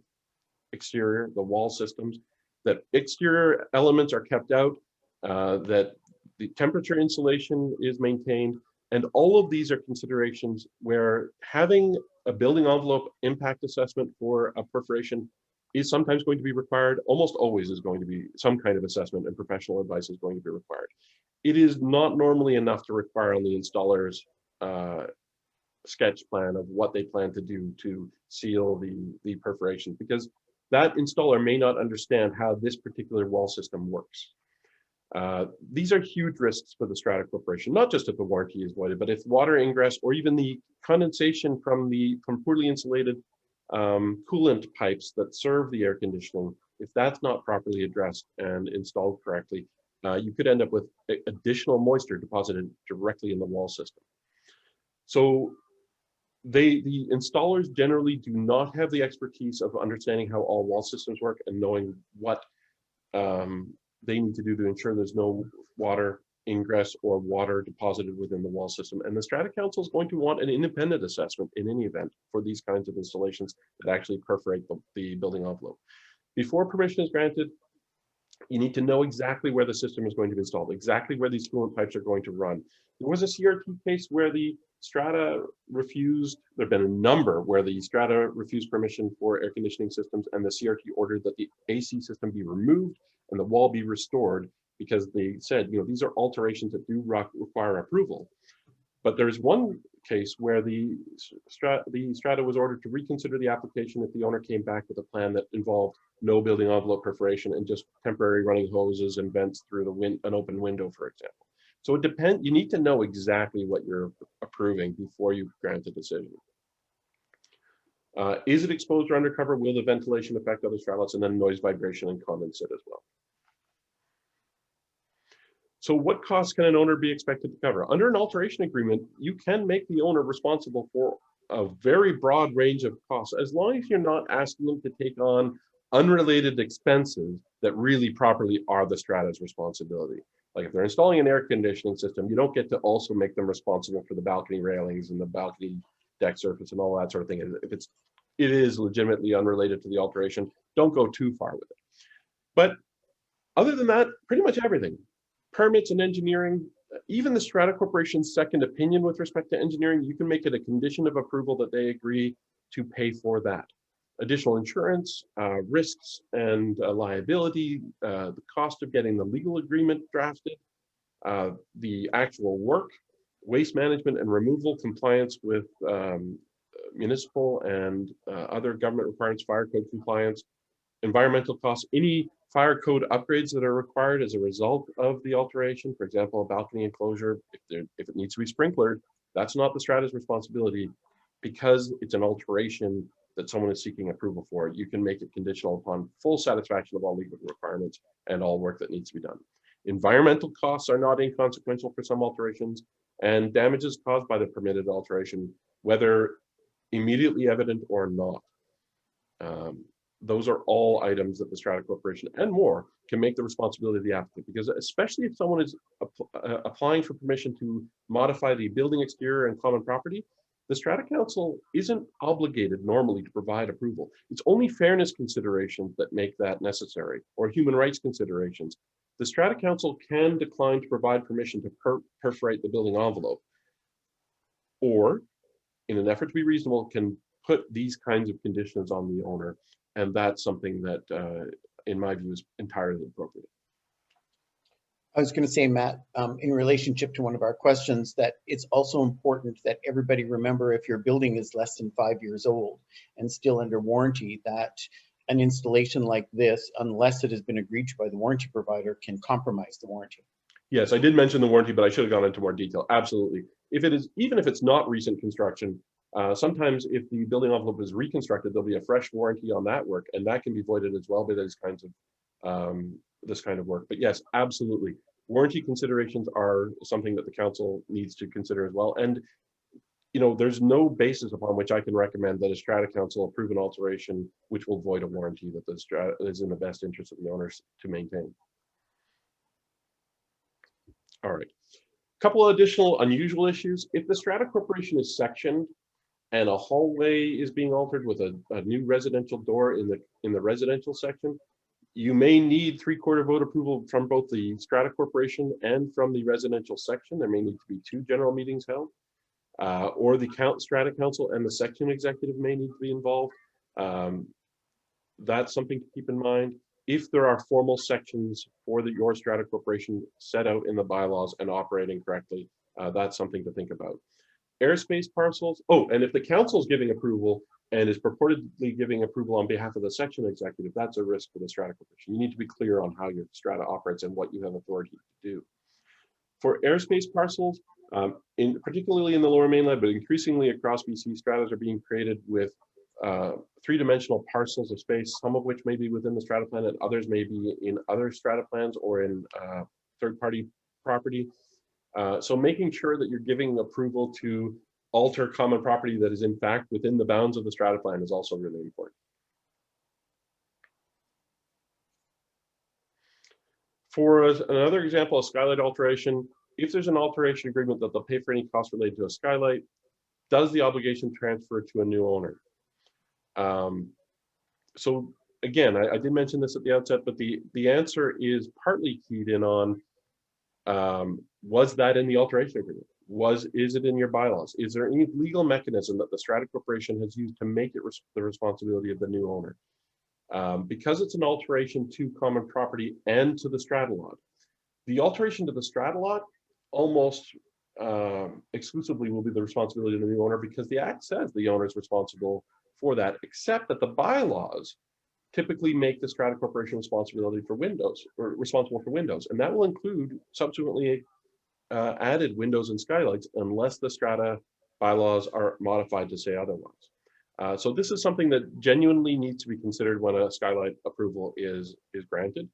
exterior, the wall systems, that exterior elements are kept out, that the temperature insulation is maintained, and all of these are considerations where having a building envelope impact assessment for a perforation is sometimes going to be required, almost always is going to be some kind of assessment, and professional advice is going to be required. It is not normally enough to require on the installer's sketch plan of what they plan to do to seal the perforation, because that installer may not understand how this particular wall system works. These are huge risks for the Strata Corporation, not just if the warranty is voided, but if water ingress or even the condensation from poorly insulated coolant pipes that serve the air conditioning, if that's not properly addressed and installed correctly, you could end up with additional moisture deposited directly in the wall system. So the installers generally do not have the expertise of understanding how all wall systems work and knowing what they need to do to ensure there's no water ingress or water deposited within the wall system. And the Strata Council is going to want an independent assessment in any event for these kinds of installations that actually perforate the building envelope. Before permission is granted, you need to know exactly where the system is going to be installed, exactly where these coolant pipes are going to run. There was a CRT case where the Strata refused, there have been a number where the Strata refused permission for air conditioning systems, and the CRT ordered that the AC system be removed and the wall be restored because they said, these are alterations that do require approval. But there's one case where the Strata was ordered to reconsider the application if the owner came back with a plan that involved no building envelope perforation and just temporary running hoses and vents through an open window, for example. So it depends. You need to know exactly what you're approving before you grant a decision. Is it exposed or undercover? Will the ventilation affect other strata lots? And then noise, vibration, and condensate as well. So what costs can an owner be expected to cover? Under an alteration agreement, you can make the owner responsible for a very broad range of costs, as long as you're not asking them to take on unrelated expenses that really properly are the strata's responsibility. Like if they're installing an air conditioning system, you don't get to also make them responsible for the balcony railings and the balcony deck surface and all that sort of thing. If it is legitimately unrelated to the alteration, don't go too far with it. But other than that, pretty much everything. Permits and engineering, even the Strata Corporation's second opinion with respect to engineering, you can make it a condition of approval that they agree to pay for that. Additional insurance, risks and liability, the cost of getting the legal agreement drafted, the actual work, waste management and removal, compliance with municipal and other government requirements, fire code compliance, environmental costs, any fire code upgrades that are required as a result of the alteration. For example, a balcony enclosure, if it needs to be sprinklered, that's not the strata's responsibility. Because it's an alteration that someone is seeking approval for, you can make it conditional upon full satisfaction of all legal requirements and all work that needs to be done. Environmental costs are not inconsequential for some alterations, and damages caused by the permitted alteration, whether immediately evident or not. Those are all items that the Strata Corporation and more can make the responsibility of the applicant, because especially if someone is applying for permission to modify the building exterior and common property, the Strata Council isn't obligated normally to provide approval. It's only fairness considerations that make that necessary, or human rights considerations. The Strata Council can decline to provide permission to perforate the building envelope, or in an effort to be reasonable, can put these kinds of conditions on the owner. And that's something that, in my view, is entirely appropriate. I was going to say, Matt, in relationship to one of our questions, that it's also important that everybody remember, if your building is less than 5 years old and still under warranty, that an installation like this, unless it has been agreed to by the warranty provider, can compromise the warranty. Yes, I did mention the warranty, but I should have gone into more detail. Absolutely. If it is, even if it's not recent construction, sometimes if the building envelope is reconstructed, there'll be a fresh warranty on that work, and that can be voided as well by those kinds of this kind of work. But yes, absolutely. Warranty considerations are something that the council needs to consider as well. And, you know, there's no basis upon which I can recommend that a Strata Council approve an alteration which will void a warranty that the Strata is in the best interest of the owners to maintain. All right. A couple of additional unusual issues. If the Strata Corporation is sectioned and a hallway is being altered with a new residential door in the residential section, you may need 3/4 vote approval from both the Strata Corporation and from the residential section. There may need to be 2 general meetings held, or the Strata Council and the section executive may need to be involved. That's something to keep in mind. If there are formal sections for your Strata Corporation set out in the bylaws and operating correctly, that's something to think about. Airspace parcels. Oh, and if the council is giving approval and is purportedly giving approval on behalf of the section executive, that's a risk for the Strata Corporation. You need to be clear on how your Strata operates and what you have authority to do. For airspace parcels, particularly in the Lower Mainland, but increasingly across BC, stratas are being created with 3-dimensional parcels of space, some of which may be within the strata plan and others may be in other strata plans or in third-party property. So making sure that you're giving approval to alter common property that is in fact within the bounds of the strata plan is also really important. For another example, a skylight alteration, if there's an alteration agreement that they'll pay for any costs related to a skylight, does the obligation transfer to a new owner? So again, I did mention this at the outset, but the answer is partly keyed in on, was that in the alteration agreement? Is it in your bylaws? Is there any legal mechanism that the Strata Corporation has used to make it the responsibility of the new owner? Because it's an alteration to common property and to the strata lot. The alteration to the strata lot almost exclusively will be the responsibility of the new owner, because the Act says the owner is responsible for that, except that the bylaws typically make the Strata Corporation responsible for windows, and that will include subsequently added windows and skylights unless the Strata bylaws are modified to say otherwise. So this is something that genuinely needs to be considered when a skylight approval is granted.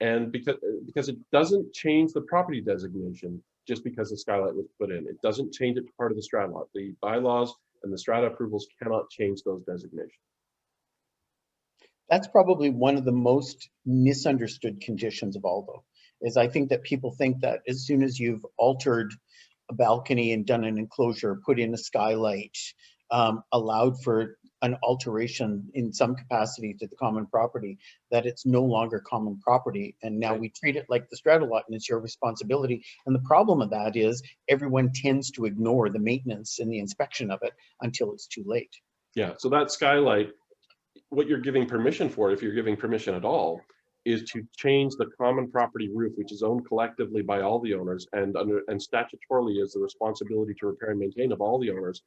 And because it doesn't change the property designation just because the skylight was put in. It doesn't change it to part of the strata lot. The bylaws and the strata approvals cannot change those designations. That's probably one of the most misunderstood conditions of all, though, is I think that people think that as soon as you've altered a balcony and done an enclosure, put in a skylight, allowed for an alteration in some capacity to the common property, that it's no longer common property. And now we treat it like the strata lot and it's your responsibility. And the problem of that is everyone tends to ignore the maintenance and the inspection of it until it's too late. Yeah, so that skylight, what you're giving permission for, if you're giving permission at all, is to change the common property roof, which is owned collectively by all the owners and statutorily is the responsibility to repair and maintain of all the owners,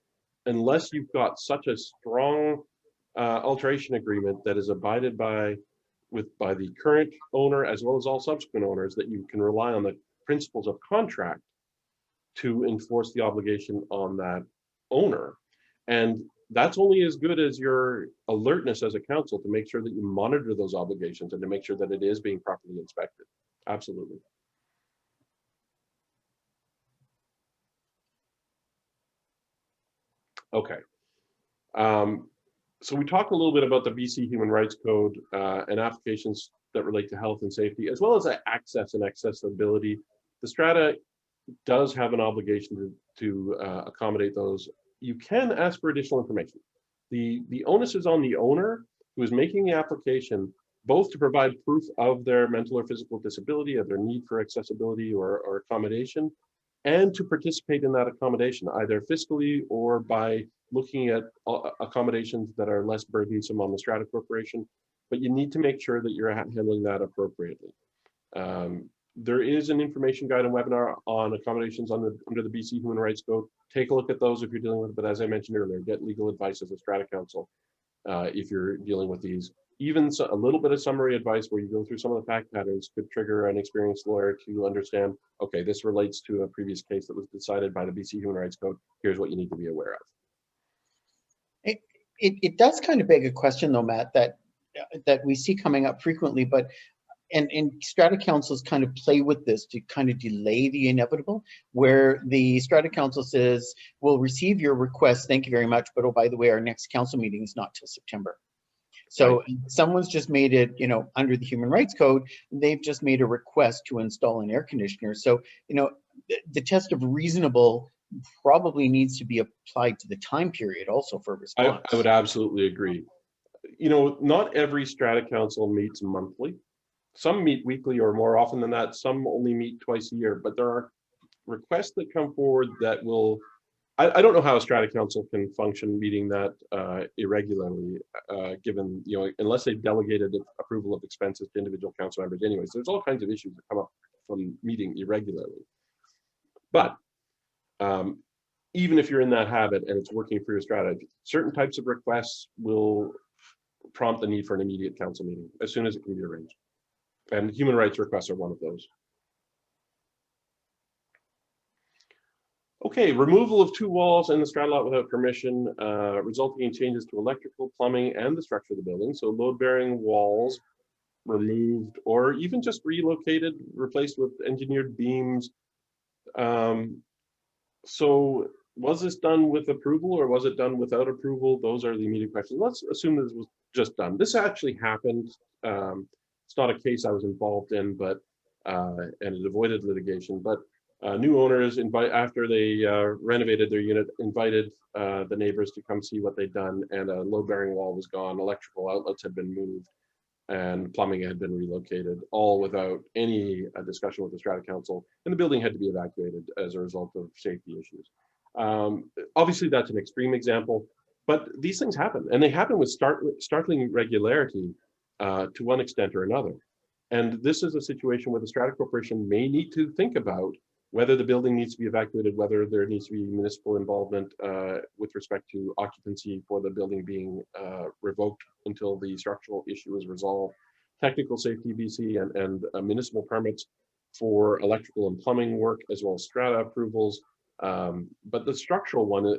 unless you've got such a strong alteration agreement that is abided by the current owner as well as all subsequent owners, that you can rely on the principles of contract to enforce the obligation on that owner. And that's only as good as your alertness as a council to make sure that you monitor those obligations and to make sure that it is being properly inspected. Absolutely. Okay. So we talked a little bit about the BC Human Rights Code and applications that relate to health and safety, as well as access and accessibility. The Strata does have an obligation to accommodate those. You can ask for additional information. The onus is on the owner who is making the application, both to provide proof of their mental or physical disability, of their need for accessibility or accommodation, and to participate in that accommodation, either fiscally or by looking at accommodations that are less burdensome on the Strata Corporation. But you need to make sure that you're handling that appropriately. There is an information guide and webinar on accommodations under the BC Human Rights Code. Take a look at those if you're dealing with it, but as I mentioned earlier, get legal advice as a Strata Council if you're dealing with these. Even a little bit of summary advice where you go through some of the fact patterns could trigger an experienced lawyer to understand, okay, this relates to a previous case that was decided by the BC Human Rights Code. Here's what you need to be aware of. It does kind of beg a question, though, Matt, that we see coming up frequently, but and Strata Councils kind of play with this to kind of delay the inevitable, where the Strata Council says, we'll receive your request, thank you very much, but oh, by the way, our next council meeting is not till September. So right. Someone's just made it, under the Human Rights Code, they've just made a request to install an air conditioner. So, the test of reasonable probably needs to be applied to the time period also for response. I would absolutely agree. Not every Strata Council meets monthly. Some meet weekly or more often than that. Some only meet twice a year, but there are requests that come forward that will, I don't know how a Strata Council can function meeting that irregularly, given, unless they've delegated approval of expenses to individual council members anyways. There's all kinds of issues that come up from meeting irregularly. But even if you're in that habit and it's working for your strategy, certain types of requests will prompt the need for an immediate council meeting as soon as it can be arranged. And human rights requests are one of those. Okay, removal of 2 walls in the strata lot without permission, resulting in changes to electrical, plumbing, and the structure of the building. So load-bearing walls removed or even just relocated, replaced with engineered beams. So was this done with approval or was it done without approval? Those are the immediate questions. Let's assume this was just done. This actually happened. It's not a case I was involved in, but and it avoided litigation. But new owners after they renovated their unit, invited the neighbors to come see what they'd done, and a load-bearing wall was gone. Electrical outlets had been moved, and plumbing had been relocated, all without any discussion with the Strata Council, and the building had to be evacuated as a result of safety issues. Obviously, that's an extreme example, but these things happen, and they happen with startling regularity to one extent or another. And this is a situation where the Strata Corporation may need to think about whether the building needs to be evacuated, whether there needs to be municipal involvement with respect to occupancy for the building being revoked until the structural issue is resolved, technical safety BC and municipal permits for electrical and plumbing work, as well as strata approvals. But the structural one,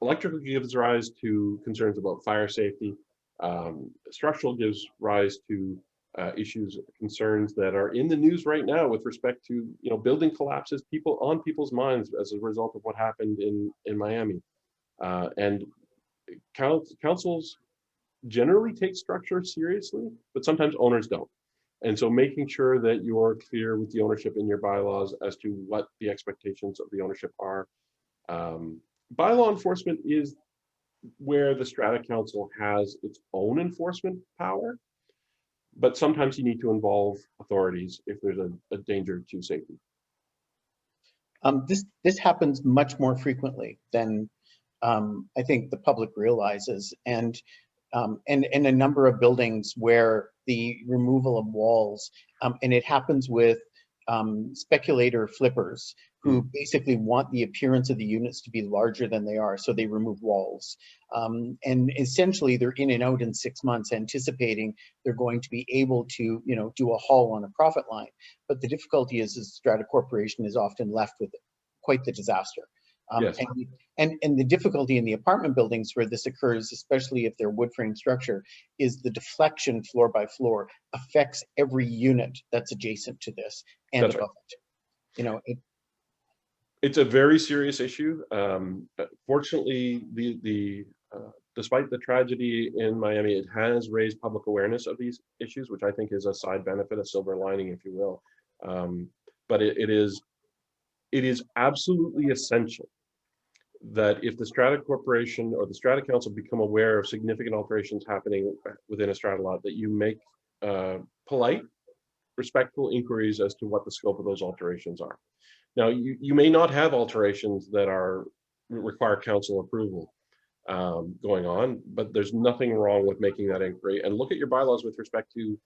electrical gives rise to concerns about fire safety. Structural gives rise to issues, concerns that are in the news right now with respect to, you know, building collapses, people on people's minds as a result of what happened in Miami. And councils generally take structure seriously, but sometimes owners don't. And so making sure that you're clear with the ownership in your bylaws as to what the expectations of the ownership are. Bylaw enforcement is where the Strata Council has its own enforcement power, but sometimes you need to involve authorities if there's a danger to safety. This happens much more frequently than I think the public realizes, and a number of buildings where the removal of walls, and it happens with speculator flippers who basically want the appearance of the units to be larger than they are, so they remove walls. And essentially they're in and out in 6 months, anticipating they're going to be able to, you know, do a haul on a profit line. But the difficulty is Strata Corporation is often left with quite the disaster. Yes. And the difficulty in the apartment buildings where this occurs, especially if they're wood frame structure, is the deflection floor by floor affects every unit that's adjacent to this and That's above right. it. You know, It's a very serious issue. Fortunately, despite the tragedy in Miami, it has raised public awareness of these issues, which I think is a side benefit, a silver lining, if you will. But it is absolutely essential that if the Strata Corporation or the Strata Council become aware of significant alterations happening within a strata lot, that you make polite, respectful inquiries as to what the scope of those alterations are. Now, you may not have alterations that require council approval going on, but there's nothing wrong with making that inquiry, and look at your bylaws with respect to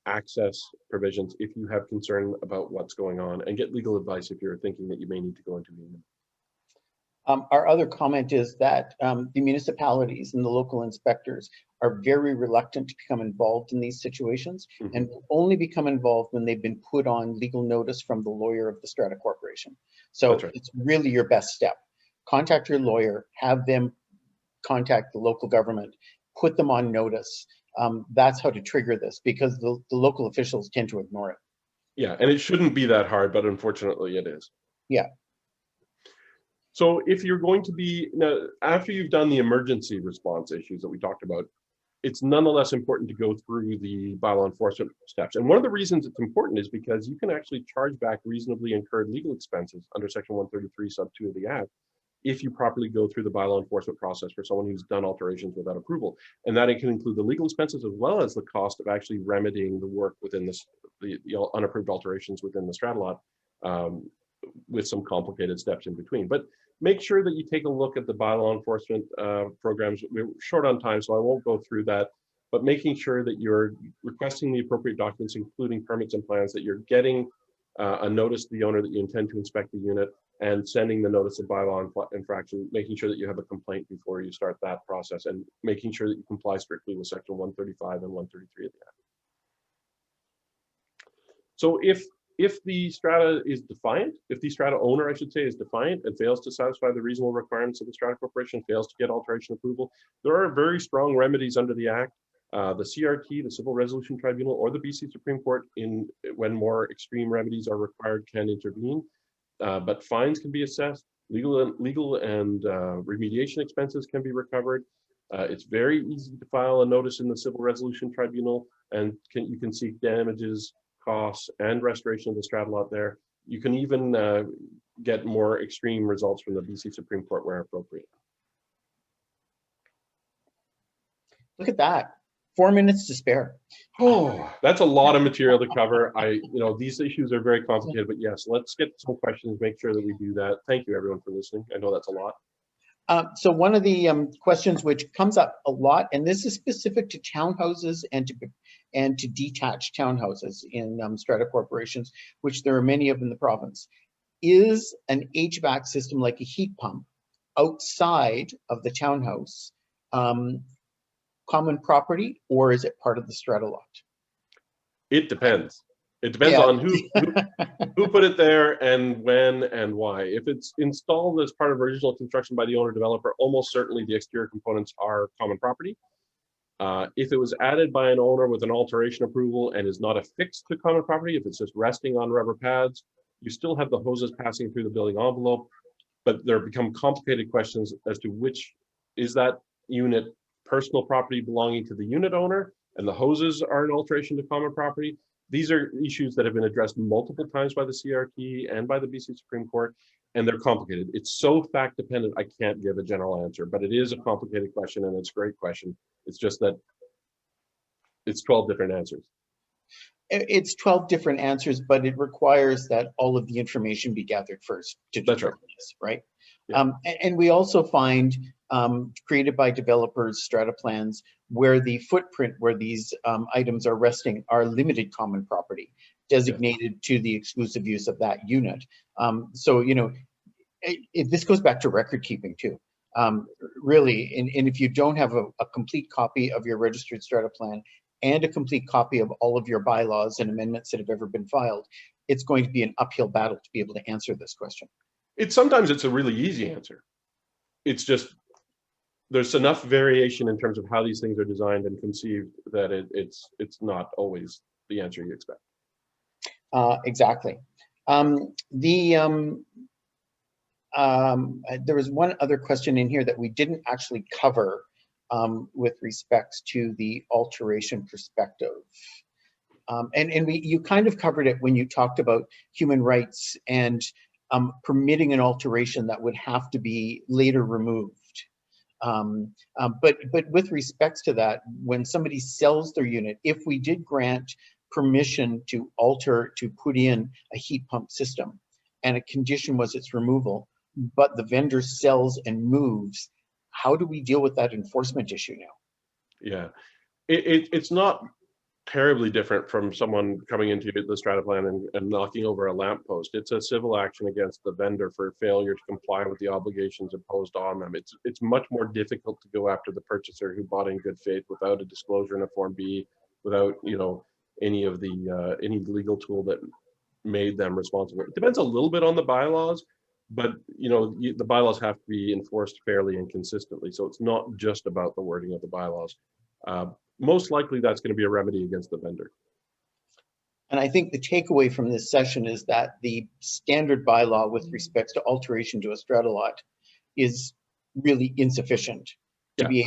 access provisions if you have concern about what's going on, and get legal advice if you're thinking that you may need to go into a unit. Our other comment is that the municipalities and the local inspectors are very reluctant to become involved in these situations, and will only become involved when they've been put on legal notice from the lawyer of the Strata Corporation. So That's right. It's really your best step. Contact your lawyer, have them contact the local government, put them on notice. That's how to trigger this, because the local officials tend to ignore it. Yeah, and it shouldn't be that hard, but unfortunately it is. Yeah. So if you're going to be, now, after you've done the emergency response issues that we talked about, it's nonetheless important to go through the bylaw enforcement steps. And one of the reasons it's important is because you can actually charge back reasonably incurred legal expenses under Section 133 sub 2 of the Act if you properly go through the bylaw enforcement process for someone who's done alterations without approval. And that it can include the legal expenses as well as the cost of actually remedying the work within this, the unapproved alterations within the strata lot, with some complicated steps in between. But make sure that you take a look at the bylaw enforcement programs. We're short on time, so I won't go through that, but making sure that you're requesting the appropriate documents, including permits and plans, that you're getting a notice to the owner that you intend to inspect the unit, and sending the notice of bylaw infraction, making sure that you have a complaint before you start that process, and making sure that you comply strictly with Section 135 and 133 of the Act. So if the strata is defiant, if the strata owner, I should say, is defiant and fails to satisfy the reasonable requirements of the Strata Corporation, fails to get alteration approval, there are very strong remedies under the Act. The CRT, the Civil Resolution Tribunal, or the BC Supreme Court, when more extreme remedies are required, can intervene. But fines can be assessed, legal and remediation expenses can be recovered. It's very easy to file a notice in the Civil Resolution Tribunal, and you can seek damages, costs, and restoration of the strata lot there. You can even get more extreme results from the BC Supreme Court where appropriate. Look at that. 4 minutes to spare. Oh, that's a lot of material to cover. These issues are very complicated, but yes, let's get some questions, make sure that we do that. Thank you everyone for listening. I know that's a lot. So one of the questions which comes up a lot, and this is specific to townhouses and to detached townhouses in strata corporations, which there are many of in the province, is an HVAC system like a heat pump outside of the townhouse common property, or is it part of the strata lot? It depends. It depends on who put it there and when and why. If it's installed as part of original construction by the owner developer, almost certainly the exterior components are common property. If it was added by an owner with an alteration approval and is not affixed to common property, if it's just resting on rubber pads, you still have the hoses passing through the building envelope, but there become complicated questions as to which is that unit personal property belonging to the unit owner and the hoses are an alteration to common property. These are issues that have been addressed multiple times by the CRT and by the BC Supreme Court, and they're complicated. It's so fact dependent, I can't give a general answer, but it is a complicated question and it's a great question. It's just that it's 12 different answers. It's 12 different answers, but it requires that all of the information be gathered first to determine this, right? Yeah. And we also find created by developers strata plans where the footprint where these items are resting are limited common property designated to the exclusive use of that unit. So, you know, this goes back to record keeping too. Really, and if you don't have a complete copy of your registered strata plan and a complete copy of all of your bylaws and amendments that have ever been filed, it's going to be an uphill battle to be able to answer this question. Sometimes it's a really easy answer. It's just, there's enough variation in terms of how these things are designed and conceived that it's not always the answer you expect. Exactly. There was one other question in here that we didn't actually cover with respects to the alteration perspective. And you kind of covered it when you talked about human rights and permitting an alteration that would have to be later removed. But with respects to that, when somebody sells their unit, if we did grant permission to alter, to put in a heat pump system, and a condition was its removal, but the vendor sells and moves, how do we deal with that enforcement issue now? Yeah, it's not terribly different from someone coming into the strata plan and knocking over a lamppost. It's a civil action against the vendor for failure to comply with the obligations imposed on them. It's much more difficult to go after the purchaser who bought in good faith without a disclosure in a Form B, without, you know, any of the any legal tool that made them responsible. It depends a little bit on the bylaws, but you know, the bylaws have to be enforced fairly and consistently. So it's not just about the wording of the bylaws. Most likely that's going to be a remedy against the vendor. And I think the takeaway from this session is that the standard bylaw with respect to alteration to a strata lot is really insufficient to be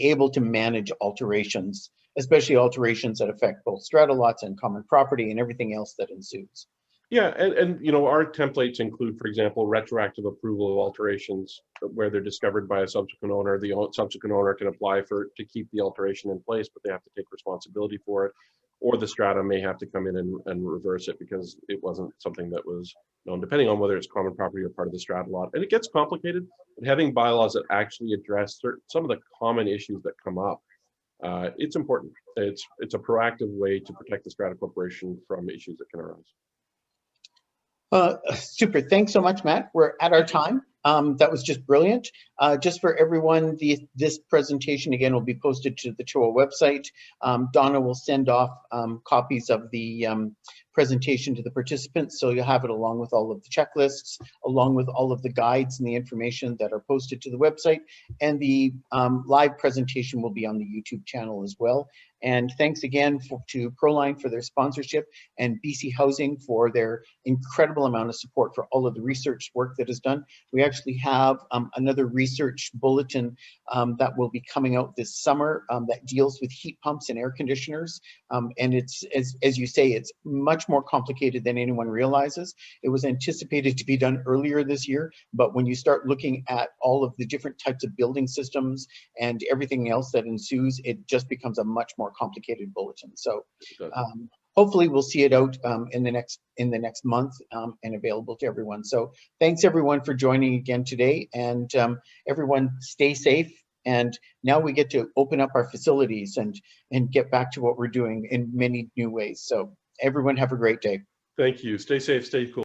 able to manage alterations, especially alterations that affect both strata lots and common property and everything else that ensues. Yeah, and you know, our templates include, for example, retroactive approval of alterations where they're discovered by a subsequent owner. The subsequent owner can apply to keep the alteration in place, but they have to take responsibility for it. Or the strata may have to come in and reverse it because it wasn't something that was known, depending on whether it's common property or part of the strata lot. And it gets complicated, but having bylaws that actually address some of the common issues that come up, it's important. It's a proactive way to protect the strata corporation from issues that can arise. Super. Thanks so much, Matt. We're at our time. That was just brilliant. Just for everyone, this presentation again will be posted to the CHOA website. Donna will send off copies of the presentation to the participants, so you'll have it along with all of the checklists, along with all of the guides and the information that are posted to the website. And the live presentation will be on the YouTube channel as well. And thanks again to Proline for their sponsorship and BC Housing for their incredible amount of support for all of the research work that is done. We actually have another research bulletin that will be coming out this summer that deals with heat pumps and air conditioners. And it's, as you say, it's much more complicated than anyone realizes. It was anticipated to be done earlier this year, but when you start looking at all of the different types of building systems and everything else that ensues, it just becomes a much more complicated bulletin. So hopefully we'll see it out in the next month and available to everyone. So thanks everyone for joining again today, and everyone stay safe. And now we get to open up our facilities and get back to what we're doing in many new ways. So everyone have a great day. Thank you. Stay safe, stay cool.